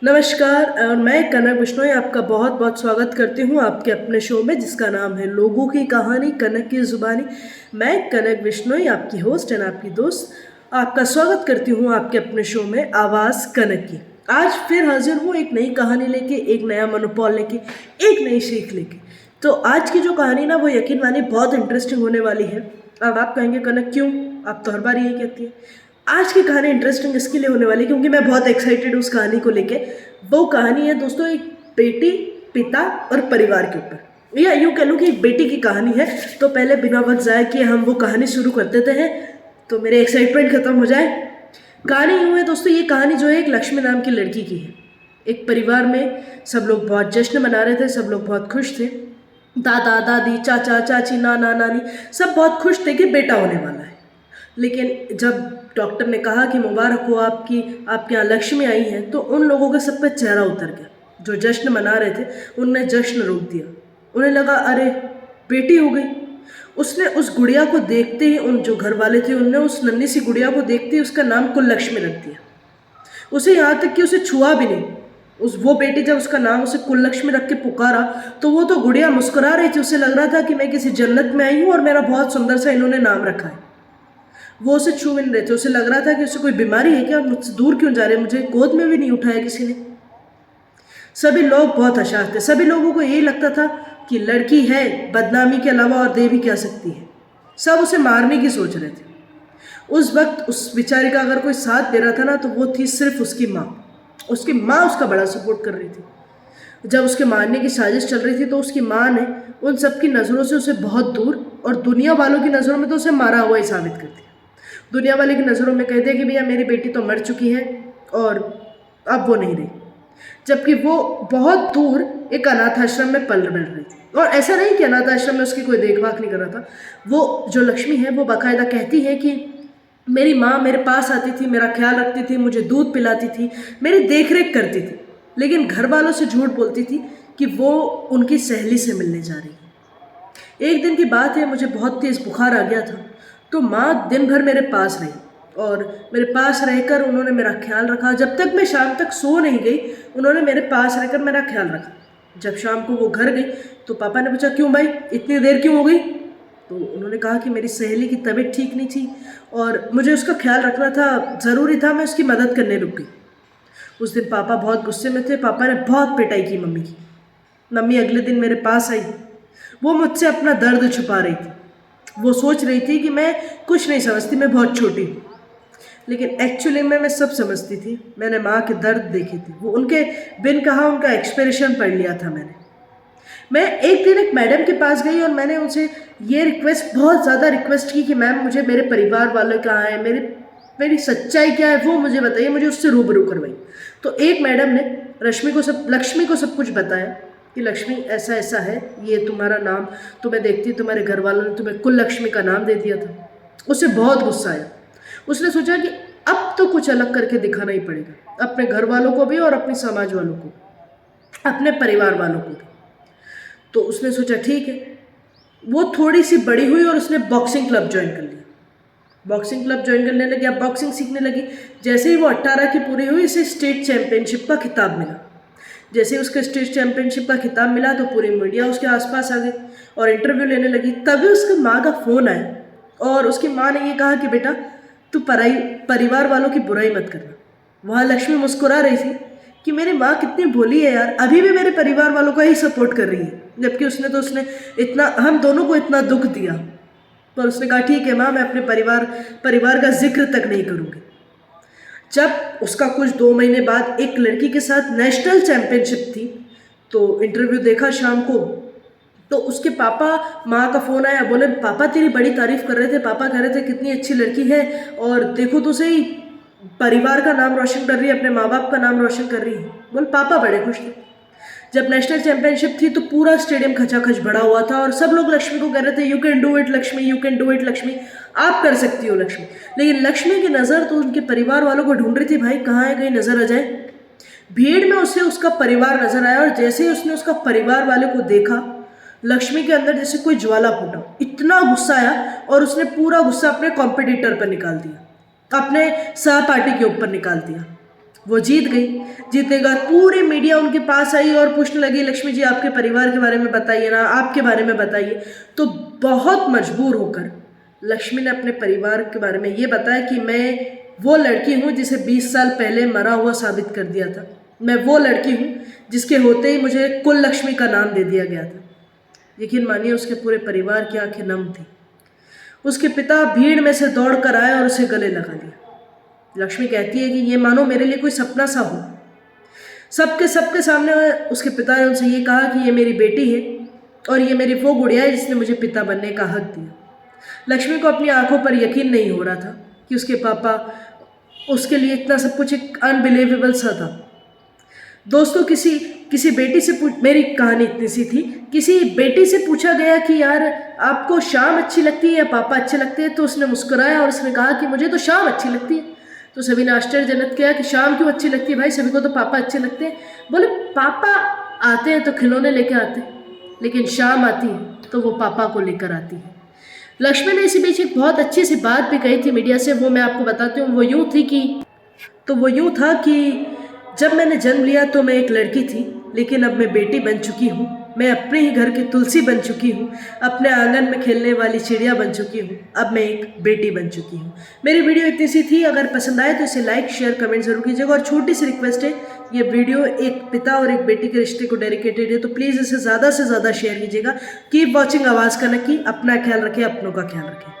नमस्कार और मैं कनक बिश्नोई आपका बहुत बहुत स्वागत करती हूँ आपके अपने शो में जिसका नाम है लोगों की कहानी कनक की ज़ुबानी। मैं कनक बिश्नोई आपकी होस्ट एंड आपकी दोस्त आपका स्वागत करती हूँ आपके अपने शो में आवाज़ कनक की। आज फिर हाजिर हूँ एक नई कहानी लेके, एक नया मनोबल लेके, एक नई सीख लेके। तो आज की जो कहानी ना वो यकीन मानिए बहुत इंटरेस्टिंग होने वाली है। अब आप कहेंगे कनक क्यों, आप तो हर बार यही कहती है। आज की कहानी इंटरेस्टिंग इसके लिए होने वाली क्योंकि मैं बहुत एक्साइटेड हूँ उस कहानी को लेके। वो कहानी है दोस्तों एक बेटी, पिता और परिवार के ऊपर, या यूँ कह लूँ कि एक बेटी की कहानी है। तो पहले बिना वक्त ज़ाय किए हम वो कहानी शुरू कर देते हैं तो मेरे एक्साइटमेंट खत्म हो जाए। कहानी यूँ है दोस्तों, ये कहानी जो है एक लक्ष्मी नाम की लड़की की है। एक परिवार में सब लोग बहुत जश्न मना रहे थे, सब लोग बहुत खुश थे। दादा दादी, चाचा चाची, नाना नानी सब बहुत खुश थे कि बेटा होने वाला है। लेकिन जब डॉक्टर ने कहा कि मुबारक हो आपके यहाँ लक्ष्मी आई है, तो उन लोगों के सब पे चेहरा उतर गया। जो जश्न मना रहे थे उनने जश्न रोक दिया। उन्हें लगा अरे बेटी हो गई। उसने उस गुड़िया को देखते ही, उन जो घर वाले थे उनने उस नन्ही सी गुड़िया को देखते ही उसका नाम कुललक्ष्मी रख दिया। उसे यहाँ तक कि उसे छुआ भी नहीं। वो बेटी जब उसका नाम उसे कुललक्ष्मी रख के पुकारा तो वो तो गुड़िया मुस्कुरा रही थी। उसे लग रहा था कि मैं किसी जन्नत में आई हूँ और मेरा बहुत सुंदर सा इन्होंने नाम रखा है। वो उसे छू भी नहीं रहे थे। उसे लग रहा था कि उसे कोई बीमारी है क्या, मुझसे दूर क्यों जा रहे हैं, मुझे गोद में भी नहीं उठाया किसी ने। सभी लोग बहुत हशाश थे। सभी लोगों को यही लगता था कि लड़की है, बदनामी के अलावा और दे भी क्या सकती है। सब उसे मारने की सोच रहे थे। उस वक्त उस बेचारी का अगर कोई साथ दे रहा था ना तो वो थी सिर्फ उसकी माँ। उसकी माँ उसका बड़ा सपोर्ट कर रही थी। जब उसके मारने की साजिश चल रही थी तो उसकी माँ ने उन सब की नज़रों से उसे बहुत दूर, और दुनिया वालों की नज़रों में तो उसे मारा हुआ ही साबित कर दिया। दुनिया वाले की नज़रों में कहते हैं कि भैया मेरी बेटी तो मर चुकी है और अब वो नहीं रही। जबकि वो बहुत दूर एक अनाथ आश्रम में पल बढ़ रही थी। और ऐसा नहीं कि अनाथ आश्रम में उसकी कोई देखभाल नहीं कर रहा था। वो जो लक्ष्मी है वो बाकायदा कहती है कि मेरी माँ मेरे पास आती थी, मेरा ख्याल रखती थी, मुझे दूध पिलाती थी, मेरी देख रेख करती थी। लेकिन घर वालों से झूठ बोलती थी कि वो उनकी सहेली से मिलने जा रही है। एक दिन की बात है, मुझे बहुत तेज़ बुखार आ गया था। तो माँ दिन भर मेरे पास रही और मेरे पास रहकर उन्होंने मेरा ख्याल रखा। जब तक मैं शाम तक सो नहीं गई उन्होंने मेरे पास रहकर मेरा ख्याल रखा। जब शाम को वो घर गई तो पापा ने पूछा क्यों भाई इतनी देर क्यों हो गई। तो उन्होंने कहा कि मेरी सहेली की तबीयत ठीक नहीं थी और मुझे उसका ख्याल रखना था, ज़रूरी था, मैं उसकी मदद करने रुक गई। उस दिन पापा बहुत गुस्से में थे। पापा ने बहुत पिटाई की मम्मी की। मम्मी अगले दिन मेरे पास आई। वो मुझसे अपना दर्द छुपा रही थी। वो सोच रही थी कि मैं कुछ नहीं समझती, मैं बहुत छोटी हूँ। लेकिन एक्चुअली में मैं सब समझती थी। मैंने माँ के दर्द देखे थे। वो उनके बिन कहा उनका एक्सप्रेशन पढ़ लिया था मैंने। मैं एक दिन एक मैडम के पास गई और मैंने उनसे ये रिक्वेस्ट, बहुत ज़्यादा रिक्वेस्ट की कि मैम मुझे मेरे परिवार वाले कहाँ हैं, मेरी सच्चाई क्या है वो मुझे बताइए, मुझे उससे रूबरू करवाई। तो एक मैडम ने लक्ष्मी को सब कुछ बताया कि लक्ष्मी ऐसा ऐसा है, ये तुम्हारा नाम, तुम्हें देखती तुम्हारे घर वालों ने तुम्हें कुललक्ष्मी का नाम दे दिया था। उसे बहुत गुस्सा आया। उसने सोचा कि अब तो कुछ अलग करके दिखाना ही पड़ेगा, अपने घर वालों को भी और अपने समाज वालों को, अपने परिवार वालों को भी। तो उसने सोचा ठीक है। वो थोड़ी सी बड़ी हुई और उसने बॉक्सिंग क्लब ज्वाइन कर लिया। बॉक्सिंग क्लब ज्वाइन करने लगी, अब बॉक्सिंग सीखने लगी। जैसे ही वो 18 की पूरी हुई उसे स्टेट चैंपियनशिप का खिताब मिला। जैसे ही उसके स्टेट चैंपियनशिप का खिताब मिला तो पूरी मीडिया उसके आसपास आ गई और इंटरव्यू लेने लगी। तभी उसकी माँ का फ़ोन आया और उसकी माँ ने ये कहा कि बेटा तू परिवार वालों की बुराई मत करना। वहाँ लक्ष्मी मुस्कुरा रही थी कि मेरी माँ कितनी भोली है यार, अभी भी मेरे परिवार वालों का ही सपोर्ट कर रही है, जबकि उसने इतना, हम दोनों को इतना दुख दिया। पर उसने कहा ठीक है माँ, मैं अपने परिवार का जिक्र तक नहीं करूँगी। जब उसका कुछ 2 महीने बाद एक लड़की के साथ नेशनल चैंपियनशिप थी तो इंटरव्यू देखा शाम को, तो उसके पापा, माँ का फ़ोन आया, बोले पापा तेरी बड़ी तारीफ़ कर रहे थे, पापा कह रहे थे कितनी अच्छी लड़की है और देखो तो सही परिवार का नाम रोशन कर रही है, अपने माँ बाप का नाम रोशन कर रही है। बोल पापा बड़े खुश थे। जब नेशनल चैंपियनशिप थी तो पूरा स्टेडियम खचाखच भरा हुआ था और सब लोग लक्ष्मी को कह रहे थे you can do it Lakshmi, you can do it Lakshmi, आप कर सकती हो लक्ष्मी। लेकिन लक्ष्मी की नज़र तो उनके परिवार वालों को ढूंढ रही थी, भाई कहाँ है, कहीं नज़र आ जाए। भीड़ में उसे उसका परिवार नजर आया और जैसे ही उसने उसका परिवार वाले को देखा, लक्ष्मी के अंदर जैसे कोई ज्वाला फूटा। इतना गुस्सा आया और उसने पूरा गुस्सा अपने कॉम्पिटिटर पर निकाल दिया, अपने सहपाठी के ऊपर निकाल दिया। वो जीत गई। जीतने के बाद पूरी मीडिया उनके पास आई और पूछने लगी, लक्ष्मी जी आपके परिवार के बारे में बताइए ना, आपके बारे में बताइए। तो बहुत मजबूर होकर लक्ष्मी ने अपने परिवार के बारे में ये बताया कि मैं वो लड़की हूँ जिसे 20 साल पहले मरा हुआ साबित कर दिया था। मैं वो लड़की हूँ जिसके होते ही मुझे कुल लक्ष्मी का नाम दे दिया गया था। यकीन मानिए उसके पूरे परिवार की आंखें नम थी। उसके पिता भीड़ में से दौड़ कर आए और उसे गले लगा लिया। लक्ष्मी कहती है कि ये मानो मेरे लिए कोई सपना सा हो। सबके सामने उसके पिता ने उनसे ये कहा कि ये मेरी बेटी है और ये मेरी वो गुड़िया है जिसने मुझे पिता बनने का हक दिया। लक्ष्मी को अपनी आंखों पर यकीन नहीं हो रहा था कि उसके पापा उसके लिए इतना सब कुछ एक अनबिलीवेबल सा था। दोस्तों किसी बेटी से मेरी कहानी इतनी सी थी। किसी बेटी से पूछा गया कि यार आपको शाम अच्छी लगती है या पापा अच्छे लगते हैं, तो उसने मुस्कुराया और उसने कहा कि मुझे तो शाम अच्छी लगती है। तो सभी ने आश्चर्यजनक किया कि शाम क्यों अच्छी लगती है भाई, सभी को तो पापा अच्छे लगते हैं। बोले पापा आते हैं तो खिलौने लेके आते हैं, लेकिन शाम आती है तो वो पापा को लेकर आती है। लक्ष्मी ने इसी बीच एक बहुत अच्छी सी बात भी कही थी मीडिया से, वो मैं आपको बताती हूँ। वो यूँ था कि जब मैंने जन्म लिया तो मैं एक लड़की थी, लेकिन अब मैं बेटी बन चुकी हूँ। मैं अपने ही घर की तुलसी बन चुकी हूँ, अपने आंगन में खेलने वाली चिड़िया बन चुकी हूँ। अब मैं एक बेटी बन चुकी हूँ। मेरी वीडियो इतनी सी थी। अगर पसंद आए तो इसे लाइक शेयर कमेंट जरूर कीजिएगा। और छोटी सी रिक्वेस्ट है, ये वीडियो एक पिता और एक बेटी के रिश्ते को डेडिकेटेड है, तो प्लीज़ इसे ज़्यादा से ज़्यादा शेयर कीजिएगा। कीप वॉचिंग आवाज़ का नक्की। अपना ख्याल रखें, अपनों का ख्याल रखें।